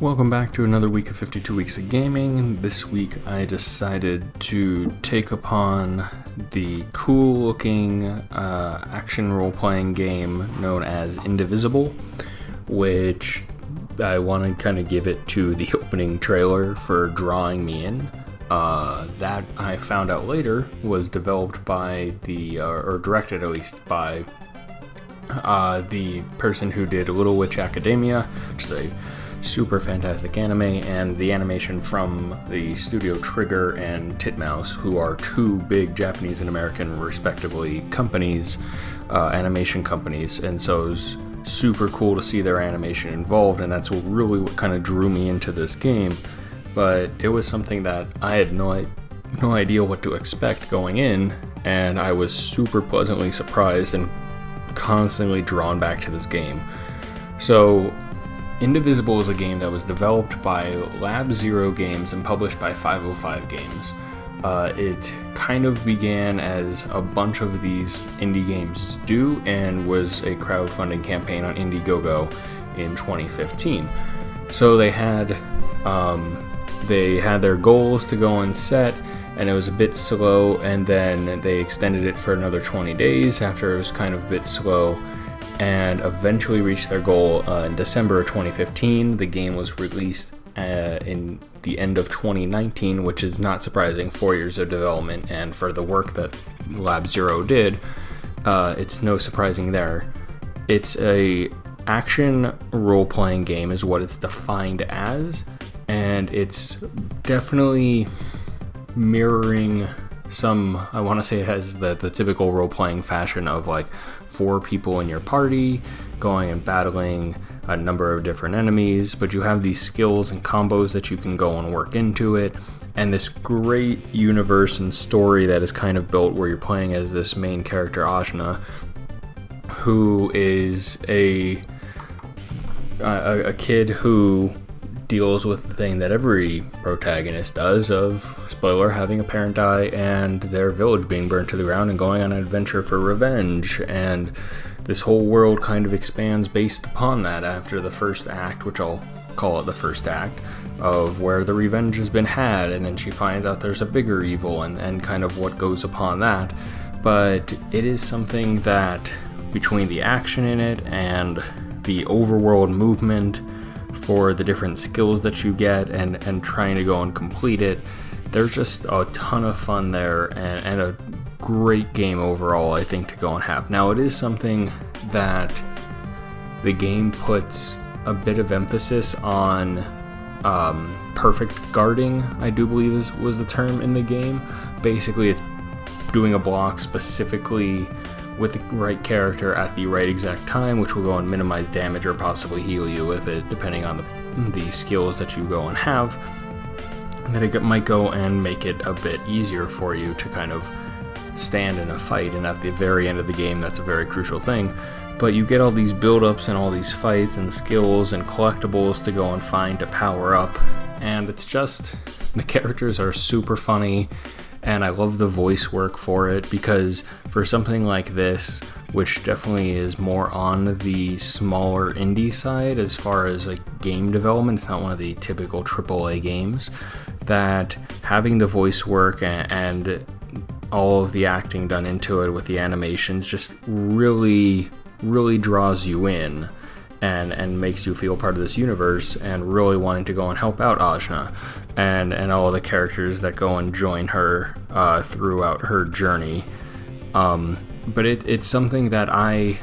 Welcome back to another week of 52 Weeks of Gaming. This week I decided to take upon the cool-looking action role-playing game known as Indivisible, which I want to kind of give it to the opening trailer for drawing me in. That I found out later was developed by or directed at least by the person who did Little Witch Academia, which is a super fantastic anime, and the animation from the studio Trigger and Titmouse, who are two big Japanese and American, respectively, companies, animation companies, and so it was super cool to see their animation involved, and that's what kind of drew me into this game. But it was something that I had no idea what to expect going in, and I was super pleasantly surprised and constantly drawn back to this game. So Indivisible is a game that was developed by Lab Zero Games and published by 505 Games. It kind of began as a bunch of these indie games do, and was a crowdfunding campaign on Indiegogo in 2015. So they had their goals to go and set, and it was a bit slow, and then they extended it for another 20 days after it was kind of a bit slow, and eventually reached their goal in December of 2015. The game was released in the end of 2019, which is not surprising, 4 years of development, and for the work that Lab Zero did, it's no surprising there. It's a action role-playing game is what it's defined as, and it's definitely mirroring some, I want to say it has the typical role-playing fashion of like 4 people in your party going and battling a number of different enemies, but you have these skills and combos that you can go and work into it, and this great universe and story that is kind of built where you're playing as this main character Ajna, who is a kid who deals with the thing that every protagonist does of, spoiler, having a parent die and their village being burnt to the ground and going on an adventure for revenge. And this whole world kind of expands based upon that after the first act, which I'll call it the first act, of where the revenge has been had, and then she finds out there's a bigger evil and kind of what goes upon that. But it is something that, between the action in it and the overworld movement for the different skills that you get and trying to go and complete it, there's just a ton of fun there, and a great game overall, I think, to go and have. Now, it is something that the game puts a bit of emphasis on. Perfect guarding, I do believe was the term in the game. Basically, it's doing a block specifically with the right character at the right exact time, which will go and minimize damage or possibly heal you with it, depending on the skills that you go and have. That it might go and make it a bit easier for you to kind of stand in a fight, and at the very end of the game, that's a very crucial thing. But you get all these build-ups and all these fights and skills and collectibles to go and find to power up, and it's just, the characters are super funny, and I love the voice work for it, because for something like this, which definitely is more on the smaller indie side as far as like game development, it's not one of the typical AAA games, that having the voice work and all of the acting done into it with the animations just really draws you in and makes you feel part of this universe, and really wanting to go and help out Ajna and all the characters that go and join her throughout her journey. But it's something that I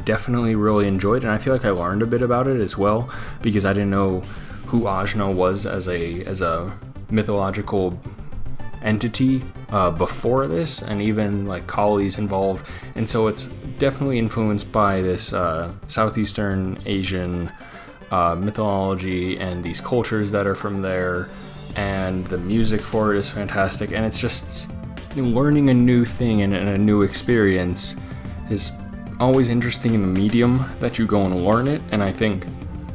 definitely really enjoyed, and I feel like I learned a bit about it as well, because I didn't know who Ajna was as a mythological entity before this, and even like Kali's involved, and so it's definitely influenced by this Southeastern Asian mythology and these cultures that are from there, and the music for it is fantastic, and it's just learning a new thing and a new experience is always interesting in the medium that you go and learn it, and I think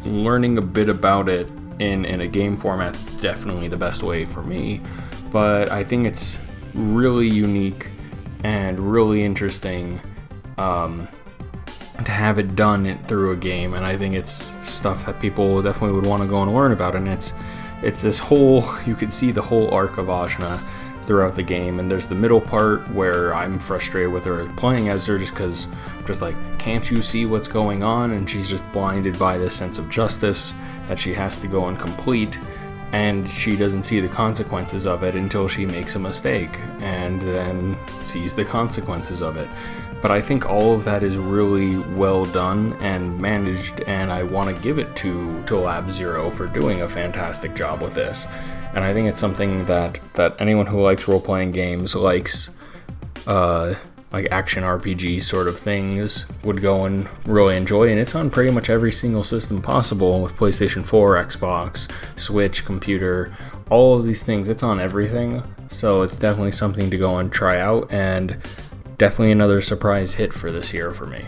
learning a bit about it in a game format is definitely the best way for me. But I think it's really unique and really interesting to have it done through a game, and I think it's stuff that people definitely would want to go and learn about. And it's this whole, you could see the whole arc of Ajna throughout the game, and there's the middle part where I'm frustrated with her playing as her just like, can't you see what's going on? And she's just blinded by this sense of justice that she has to go and complete, and she doesn't see the consequences of it until she makes a mistake and then sees the consequences of it. But I think all of that is really well done and managed, and I want to give it to Lab Zero for doing a fantastic job with this. And I think it's something that anyone who likes role-playing games, likes like action RPG sort of things, would go and really enjoy. And it's on pretty much every single system possible, with PlayStation 4, Xbox, Switch, computer, all of these things. It's on everything, so it's definitely something to go and try out, and definitely another surprise hit for this year for me.